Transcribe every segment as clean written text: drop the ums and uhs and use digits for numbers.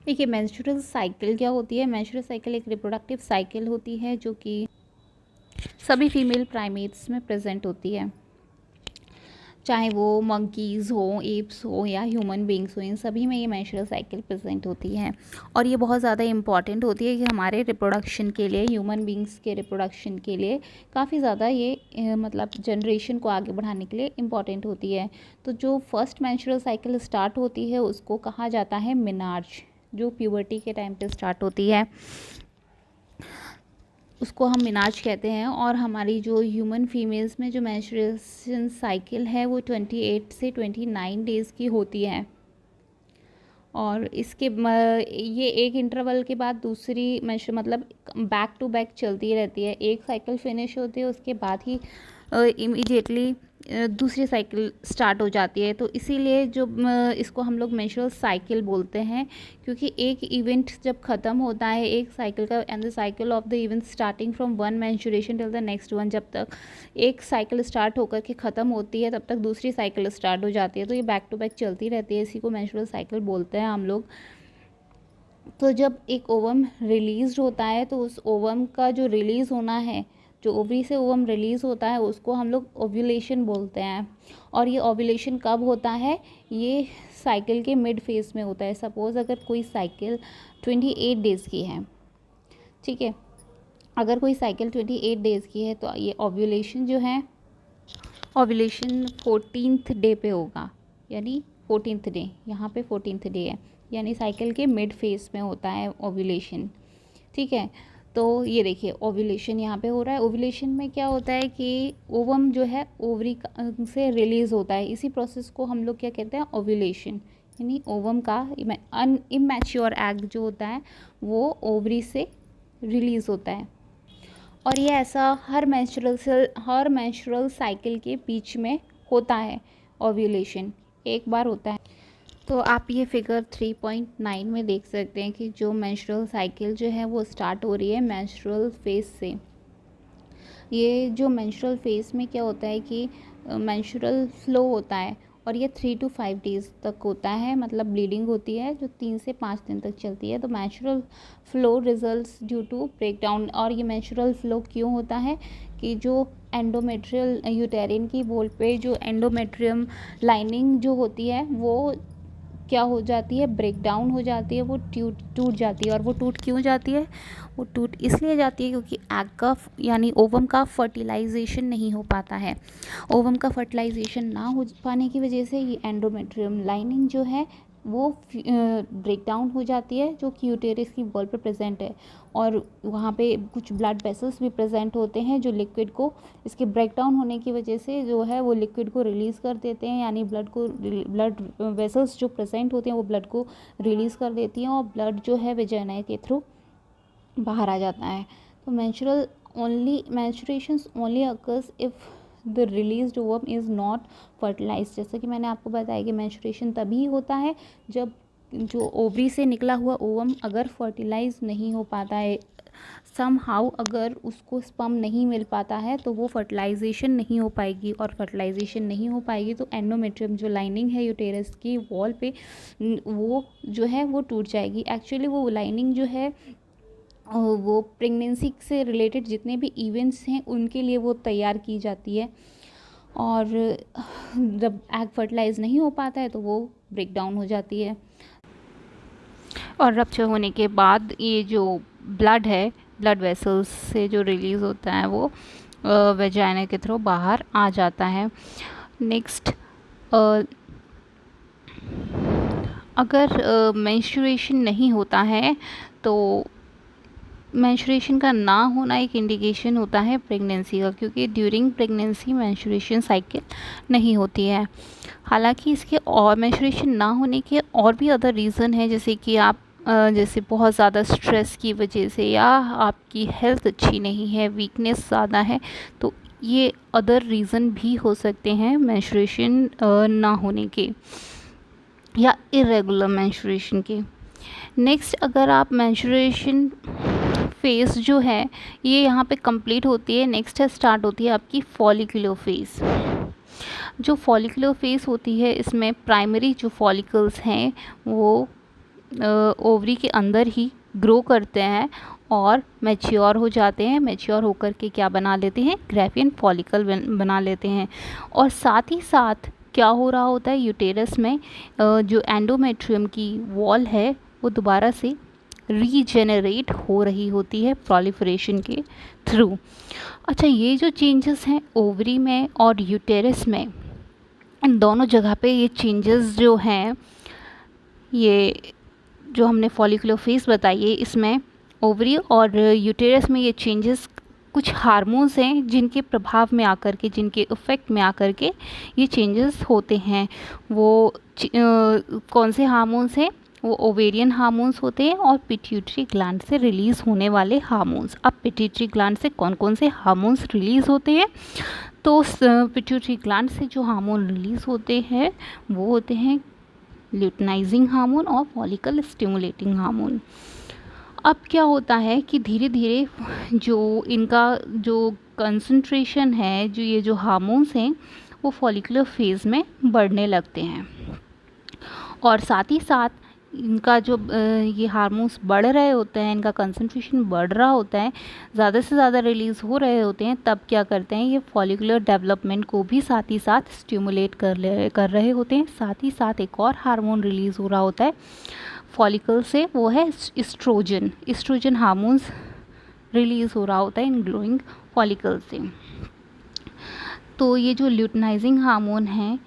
देखिए menstrual cycle क्या होती है। मेंस्ट्रुअल साइकिल एक रिप्रोडक्टिव साइकिल होती है जो कि सभी फीमेल प्राइमेट्स में प्रेजेंट होती है, चाहे वो मंकीज़ हो, एप्स हो या ह्यूमन बींग्स हो, इन सभी में ये मेंस्ट्रुअल साइकिल प्रेजेंट होती है। और ये बहुत ज़्यादा इंपॉर्टेंट होती है कि हमारे रिप्रोडक्शन के लिए, ह्यूमन बींग्स के रिप्रोडक्शन के लिए काफ़ी ज़्यादा ये मतलब जनरेशन को आगे बढ़ाने के लिए इम्पॉर्टेंट होती है। तो जो फर्स्ट मेंस्ट्रुअल साइकिल स्टार्ट होती है उसको कहा जाता है मेनार्ज, जो प्यूबर्टी के टाइम पे स्टार्ट होती है उसको हम मिनाज कहते हैं। और हमारी जो ह्यूमन फीमेल्स में जो मेंस्ट्रुएशन साइकिल है वो 28 से 29 डेज़ की होती है। और इसके ये एक इंटरवल के बाद दूसरी मतलब बैक टू बैक चलती रहती है। एक साइकिल फिनिश होती है उसके बाद ही इमीडिएटली दूसरी साइकिल स्टार्ट हो जाती है। तो इसीलिए जो इसको हम लोग मेंस्ट्रुअल साइकिल बोलते हैं, क्योंकि एक इवेंट जब ख़त्म होता है एक साइकिल का, and the cycle of the event starting from one menstruation till the next one, जब तक एक साइकिल स्टार्ट होकर के ख़त्म होती है तब तक दूसरी साइकिल स्टार्ट हो जाती है। तो ये बैक टू बैक चलती रहती है, इसी को मेंस्ट्रुअल साइकिल बोलते हैं हम लोग। तो जब एक ओवम रिलीज होता है तो उस ओवम का जो रिलीज़ होना है, जो ओवरी से ओवम रिलीज़ होता है उसको हम लोग ओव्यूलेशन बोलते हैं। और ये ओव्यूलेशन कब होता है, ये साइकिल के मिड फेज में होता है। सपोज़ अगर कोई साइकिल 28 डेज़ की है, ठीक है, अगर कोई साइकिल 28 डेज़ की है तो ये ओव्यूलेशन जो है, ओव्यूलेशन 14th डे पे होगा, यानी 14th डे, यहाँ पे 14th डे है, यानी साइकिल के मिड फेज में होता है ओव्यूलेशन, ठीक है। तो ये देखिए ओव्यूलेशन यहाँ पे हो रहा है। ओव्यूलेशन में क्या होता है कि ओवम जो है ओवरी से रिलीज़ होता है, इसी प्रोसेस को हम लोग क्या कहते हैं, ओव्यूलेशन। यानी ओवम का इमैच्योर एग जो होता है वो ओवरी से रिलीज़ होता है। और ये ऐसा हर मेंस्ट्रुअल साइकिल के बीच में होता है, ओव्यूलेशन एक बार होता है। तो आप ये फिगर 3.9 में देख सकते हैं कि जो मेंस्ट्रुअल साइकिल जो है वो स्टार्ट हो रही है मेंस्ट्रुअल फेज से। ये जो मेंस्ट्रुअल फेज में क्या होता है कि मेंस्ट्रुअल फ्लो होता है और ये 3 to 5 डेज़ तक होता है, मतलब ब्लीडिंग होती है जो 3 से 5 दिन तक चलती है। तो menstrual flow results due to breakdown. और ये मेंस्ट्रुअल फ्लो क्यों होता है कि जो एंडोमेट्रियल यूटेरिन की वॉल पे जो एंडोमेट्रियम लाइनिंग जो होती है वो क्या हो जाती है, ब्रेक डाउन हो जाती है, वो टूट जाती है। और वो टूट क्यों जाती है, वो टूट इसलिए जाती है क्योंकि एग का यानी ओवम का फर्टिलाइजेशन नहीं हो पाता है। ओवम का फर्टिलाइजेशन ना हो पाने की वजह से ये एंडोमेट्रियम लाइनिंग जो है वो ब्रेक डाउन हो जाती है, जो कि यूटेरस की वॉल पे प्रेजेंट है। और वहाँ पे कुछ ब्लड वेसल्स भी प्रेजेंट होते हैं जो लिक्विड को, इसके ब्रेक डाउन होने की वजह से जो है वो लिक्विड को रिलीज़ कर देते हैं, यानी ब्लड वेसल्स जो प्रेजेंट होते हैं वो ब्लड को रिलीज़ कर देती हैं और ब्लड जो है वेजाइना के थ्रू बाहर आ जाता है। तो menstruations only occurs if the released ovum is not fertilized। जैसे कि मैंने आपको बताया कि menstruation तभी होता है जब जो ओवरी से निकला हुआ ओवम अगर फर्टिलाइज नहीं हो पाता है, समहाउ अगर उसको स्पर्म नहीं मिल पाता है तो वो फर्टिलाइजेशन नहीं हो पाएगी। और फर्टिलाइजेशन नहीं हो पाएगी तो एंडोमेट्रियम जो लाइनिंग है यूटेरस की वॉल पे वो जो है वो टूट जाएगी। एक्चुअली वो लाइनिंग जो है वो प्रेगनेंसी से रिलेटेड जितने भी इवेंट्स हैं उनके लिए वो तैयार की जाती है। और जब एग फर्टिलाइज नहीं हो पाता है तो वो ब्रेक डाउन हो जाती है। और रप्चर होने के बाद ये जो ब्लड है, ब्लड वेसल्स से जो रिलीज़ होता है वो वेजाइना के थ्रू बाहर आ जाता है। नेक्स्ट, अगर मेंस्ट्रुएशन नहीं होता है तो मेंस्ट्रुएशन का ना होना एक इंडिकेशन होता है प्रेगनेंसी का, क्योंकि ड्यूरिंग प्रेगनेंसी मेंस्ट्रुएशन साइकिल नहीं होती है। हालांकि इसके और मेंस्ट्रुएशन ना होने के और भी अदर रीज़न है, जैसे कि आप जैसे बहुत ज़्यादा स्ट्रेस की वजह से या आपकी हेल्थ अच्छी नहीं है, वीकनेस ज़्यादा है, तो ये अदर रीज़न भी हो सकते हैं मेंस्ट्रुएशन ना होने के या इरेगुलर मेंस्ट्रुएशन के। नेक्स्ट, अगर आप मेंस्ट्रुएशन फेज़ जो है ये यहाँ पे कंप्लीट होती है, नेक्स्ट है स्टार्ट होती है आपकी फॉलिकुलर फेज़। जो फॉलिकुलर फेज़ होती है इसमें प्राइमरी जो फॉलिकल्स हैं वो ओवरी के अंदर ही ग्रो करते हैं और मैच्योर हो जाते हैं। मैच्योर होकर के क्या बना लेते हैं, ग्राफियन फॉलिकल बना लेते हैं। और साथ ही साथ क्या हो रहा होता है, यूटेरस में जो एंडोमेट्रियम की वॉल है वो दोबारा से रीजेनरेट हो रही होती है प्रोलिफरेशन के थ्रू। अच्छा, ये जो चेंजेस हैं ओवरी में और यूटेरस में, इन दोनों जगह पे ये चेंजेस जो हैं, ये जो हमने फॉलिकुलर फेज बताई है, इसमें ओवरी और यूटेरस में ये चेंजेस कुछ हार्मोन्स हैं जिनके प्रभाव में आकर के, जिनके इफ़ेक्ट में आकर के ये चेंजेस होते हैं। वो कौन से हार्मोन्स हैं, वो ओवेरियन हार्मोन्स होते हैं और पिट्यूटरी ग्लैंड से रिलीज़ होने वाले हार्मोन्स। अब पिट्यूटरी ग्लैंड से कौन कौन से हार्मोन्स रिलीज़ होते हैं, तो पिट्यूटरी ग्लैंड से जो हार्मोन रिलीज़ होते हैं वो होते हैं ल्यूटिनाइजिंग हार्मोन और फॉलिकल स्टिमुलेटिंग हार्मोन। अब क्या होता है कि धीरे धीरे जो इनका जो कंसंट्रेशन है, जो ये जो हार्मोन्स हैं, वो फॉलिकुलर फेज़ में बढ़ने लगते हैं। और साथ ही साथ इनका जो ये हार्मोन्स बढ़ रहे होते हैं, इनका कंसंट्रेशन बढ़ रहा होता है, ज़्यादा से ज़्यादा रिलीज़ हो रहे होते हैं, तब क्या करते हैं, ये फॉलिकुलर डेवलपमेंट को भी साथ ही साथ स्टिमुलेट कर रहे होते हैं। साथ ही साथ एक और हार्मोन रिलीज़ हो रहा होता है फॉलिकल से, वो है इस्ट्रोजन हार्मोन्स रिलीज़ हो रहा होता है इन ग्रोइंग फॉलिकल से। तो ये जो ल्यूटिनाइजिंग हार्मोन है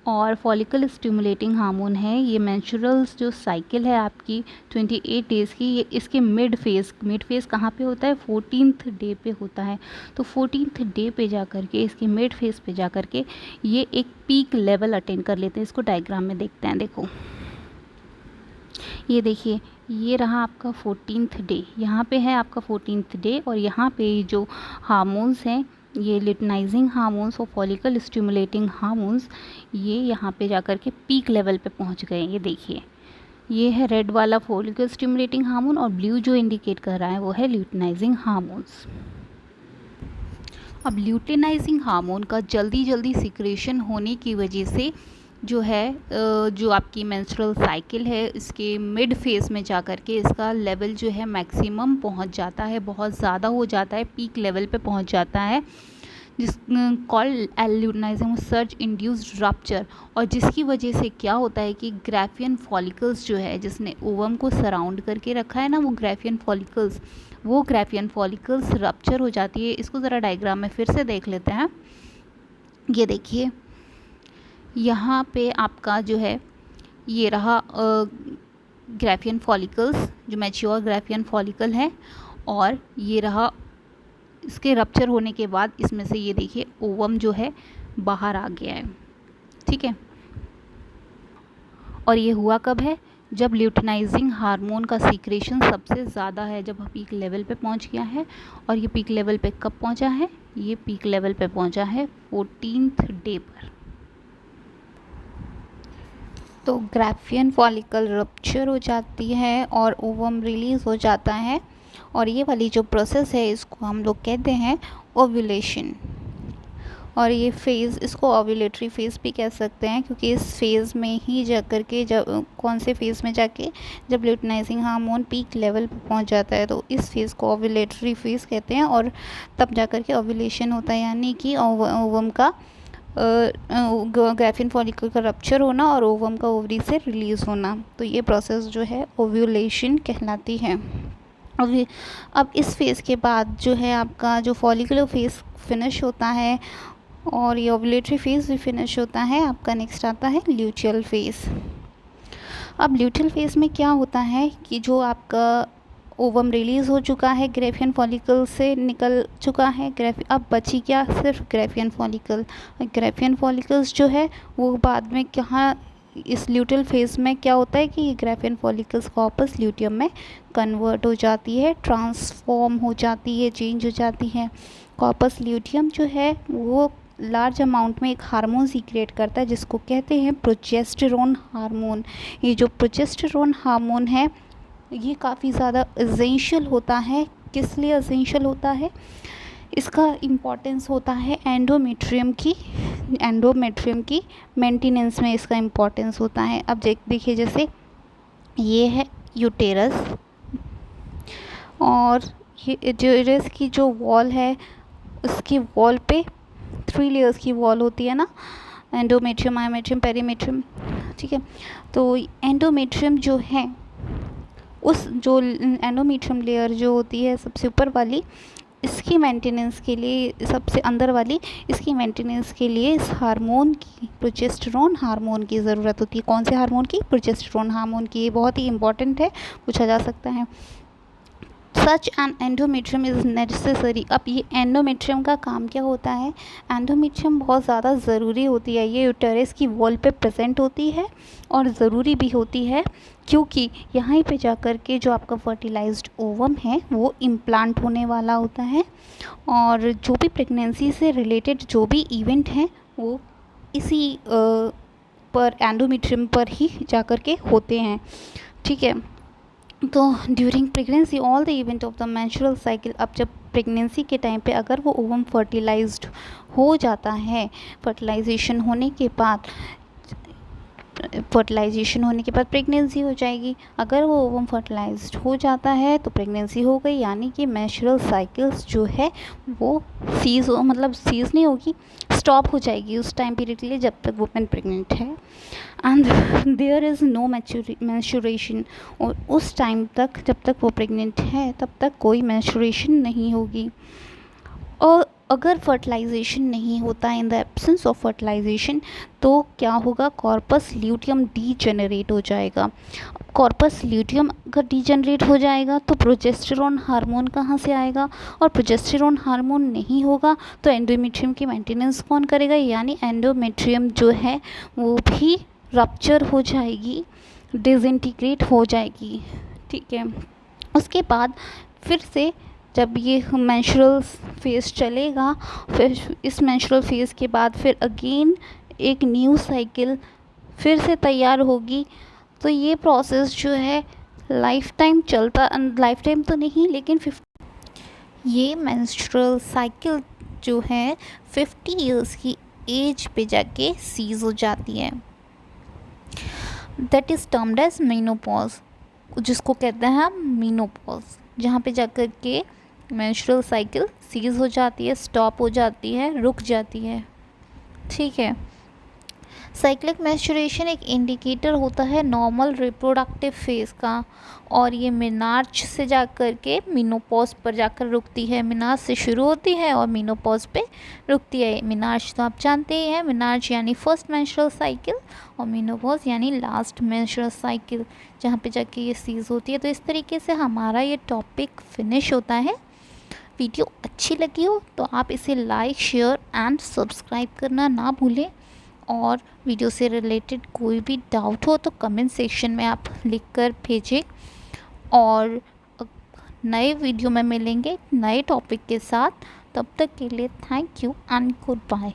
और फॉलिकल स्टिमुलेटिंग हार्मोन है, ये मेंस्ट्रुअल जो साइकिल है आपकी 28 डेज़ की, ये इसके मिड फेज़ कहाँ पे होता है, 14th डे पे होता है। तो 14th डे पे जा कर के, इसके मिड फेज़ पे जा कर के ये एक पीक लेवल अटेन कर लेते हैं। इसको डायग्राम में देखते हैं। देखो, ये देखिए, ये रहा आपका 14th डे, यहाँ पे है आपका 14th डे, और यहाँ पे जो हार्मोन्स हैं, ये ल्यूटिनाइजिंग हार्मोन्स और फॉलिकल स्टिमुलेटिंग हार्मोन्स, ये यहाँ पे जाकर के पीक लेवल पे पहुँच गए। ये देखिए, ये है रेड वाला फॉलिकल स्टिमुलेटिंग हार्मोन, और ब्लू जो इंडिकेट कर रहा है वो है ल्यूटिनाइजिंग हार्मोन्स। अब ल्यूटिनाइजिंग हार्मोन का जल्दी सिक्रेशन होने की वजह से जो है जो आपकी मेंस्ट्रुअल साइकिल है, इसके मिड फेज़ में जा कर के इसका लेवल जो है मैक्सिमम पहुंच जाता है, बहुत ज़्यादा हो जाता है, पीक लेवल पे पहुंच जाता है, जिस called luteinising surge induced rupture. और जिसकी वजह से क्या होता है कि ग्राफियन फॉलिकल्स जो है, जिसने ओवम को सराउंड करके रखा है ना, वो ग्राफियन फॉलिकल्स रप्चर हो जाती है। इसको ज़रा डायग्राम में फिर से देख लेते हैं। ये देखिए, यहाँ पे आपका जो है ये रहा ग्राफियन फॉलिकल्स, जो मैच्योर ग्राफियन फॉलिकल है, और ये रहा इसके रप्चर होने के बाद इसमें से ये देखिए ओवम जो है बाहर आ गया है। ठीक है, और ये हुआ कब है, जब ल्यूटिनाइजिंग हार्मोन का सीक्रेशन सबसे ज़्यादा है, जब पीक लेवल पे पहुंच गया है। और ये पीक लेवल पे कब पहुंचा है, ये पीक लेवल पे पहुंचा है 14th डे पर। तो ग्राफियन फॉलिकल रप्चर हो जाती है और ओवम रिलीज़ हो जाता है, और ये वाली जो प्रोसेस है इसको हम लोग कहते हैं ओव्यूलेशन। और ये फेज़, इसको ओव्यूलेटरी फेज़ भी कह सकते हैं, क्योंकि इस फेज़ में ही जाकर के, जब कौन से फेज़ में जाके, जब ल्यूटिनाइजिंग हार्मोन पीक लेवल पे पहुंच जाता है, तो इस फेज़ को ओव्यूलेटरी फेज़ कहते हैं, और तब जाकर के ओव्यूलेशन होता है, यानी कि ओवम का ग्राफियन फॉलिकल का रप्चर होना और ओवम का ओवरी से रिलीज़ होना। तो ये प्रोसेस जो है ओव्यूलेशन कहलाती है। अब इस फेज़ के बाद जो है आपका जो फॉलिकुलर फेज़ फिनिश होता है और ये ओव्यूलेटरी फेज़ भी फिनिश होता है, आपका नेक्स्ट आता है ल्यूटियल फेज़। अब ल्यूटियल फेज़ में क्या होता है कि जो आपका ओवम रिलीज़ हो चुका है, ग्राफियन फॉलिकल से निकल चुका है, अब बची क्या, सिर्फ ग्राफियन फॉलिकल। ग्राफियन फॉलिकल्स जो है वो बाद में कहाँ, इस ल्यूटियल फेज़ में क्या होता है कि ग्राफियन फॉलिकल्स वापस ल्यूटियम में कन्वर्ट हो जाती है, ट्रांसफॉर्म हो जाती है, चेंज हो जाती है। वापस ल्यूटियम जो है वो लार्ज अमाउंट में एक हार्मोन सीक्रेट करता है जिसको कहते हैं प्रोजेस्टेरोन हार्मोन। ये जो प्रोजेस्टेरोन हार्मोन है ये काफ़ी ज़्यादा एसेंशियल होता है। किस लिए एसेंशियल होता है, इसका इम्पॉर्टेंस होता है एंडोमेट्रियम की मेंटेनेंस में इसका इम्पॉर्टेंस होता है। अब देखिए, जैसे ये है यूटेरस, और ये यूटेरस की जो वॉल है उसकी वॉल पे 3 लेयर्स की वॉल होती है ना, एंडोमेट्रियम, मायोमेट्रियम, पेरीमेट्रियम, ठीक है। तो एंडोमेट्रियम जो है, उस जो एंडोमेट्रियम लेयर जो होती है सबसे ऊपर वाली, इसकी मेंटेनेंस के लिए, सबसे अंदर वाली, इसकी मेंटेनेंस के लिए इस हार्मोन की, प्रोजेस्टेरोन हार्मोन की ज़रूरत होती है। कौन से हार्मोन की? प्रोजेस्टेरोन हार्मोन की। ये बहुत ही इंपॉर्टेंट है, पूछा जा सकता है। Such an endometrium is necessary. अब ये एंडोमेट्रियम का काम क्या होता है? एंडोमेट्रियम बहुत ज़्यादा ज़रूरी होती है, ये यूटेरस की वॉल पे प्रेजेंट होती है और ज़रूरी भी होती है, क्योंकि यहाँ पे जा कर के जो आपका फर्टिलाइज्ड ओवम है वो इम्प्लांट होने वाला होता है, और जो भी प्रेगनेंसी से रिलेटेड जो भी इवेंट हैं वो इसी पर, एंडोमेट्रियम पर ही जा कर के होते हैं, ठीक है। तो during pregnancy all the event of the menstrual cycle, अब जब प्रेगनेंसी के टाइम पे अगर वो ओवम फर्टिलाइज्ड हो जाता है, फर्टिलाइजेशन होने के बाद प्रेगनेंसी हो जाएगी। अगर वो ओवम फर्टिलाइज्ड हो जाता है तो प्रेगनेंसी हो गई, यानी कि मेंस्ट्रुअल साइकिल्स जो है वो सीज़ नहीं होगी, स्टॉप हो जाएगी उस टाइम पीरियड के लिए जब तक वुमेन प्रेग्नेंट है। And there is no menstruation, और उस टाइम तक जब तक वो प्रेग्नेंट है तब तक कोई मेंस्ट्रुएशन नहीं होगी। और अगर फर्टिलाइजेशन नहीं होता, in the absence of fertilisation, तो क्या होगा? कॉर्पस ल्यूटियम डीजेनरेट हो जाएगा। कॉर्पस ल्यूटियम अगर डीजेनरेट हो जाएगा तो प्रोजेस्टेरोन हार्मोन कहाँ से आएगा? और प्रोजेस्टेरोन हार्मोन नहीं होगा तो एंडोमेट्रियम की मेंटेनेंस कौन करेगा? यानी एंडोमेट्रियम जो है वो भी रप्चर हो जाएगी, डिसइंटीग्रेट हो जाएगी, ठीक है। उसके बाद फिर से जब ये मेंस्ट्रुअल फेज़ चलेगा, फिर इस मेंस्ट्रुअल फेज़ के बाद फिर अगेन एक न्यू साइकिल फिर से तैयार होगी। तो ये प्रोसेस जो है लाइफ टाइम चलता, लाइफ टाइम तो नहीं लेकिन ये मेंस्ट्रुअल साइकिल जो है 50 इयर्स की एज पे जाके सीज हो जाती है। That is termed as menopause, जिसको कहते हैं हम मेनोपॉज, जहाँ पे जाकर के मेंस्ट्रुअल साइकिल सीज हो जाती है, स्टॉप हो जाती है, रुक जाती है, ठीक है। साइक्लिक मेंस्ट्रुएशन एक इंडिकेटर होता है नॉर्मल रिप्रोडक्टिव फेज़ का, और ये मिनार्च से जाकर के मीनोपॉज पर जाकर रुकती है। मिनार्च से शुरू होती है और मीनोपॉज पे रुकती है। मिनार्च तो आप जानते ही हैं, मिनार्च यानी फर्स्ट मेंस्ट्रुअल साइकिल, और मीनोपॉज यानी लास्ट मेंस्ट्रुअल साइकिल, जहाँ पे जाके ये सीज होती है। तो इस तरीके से हमारा ये टॉपिक फिनिश होता है। वीडियो अच्छी लगी हो तो आप इसे लाइक, शेयर एंड सब्सक्राइब करना ना भूलें, और वीडियो से रिलेटेड कोई भी डाउट हो तो कमेंट सेक्शन में आप लिख कर भेजें। और नए वीडियो में मिलेंगे नए टॉपिक के साथ, तब तक के लिए thank you and good bye.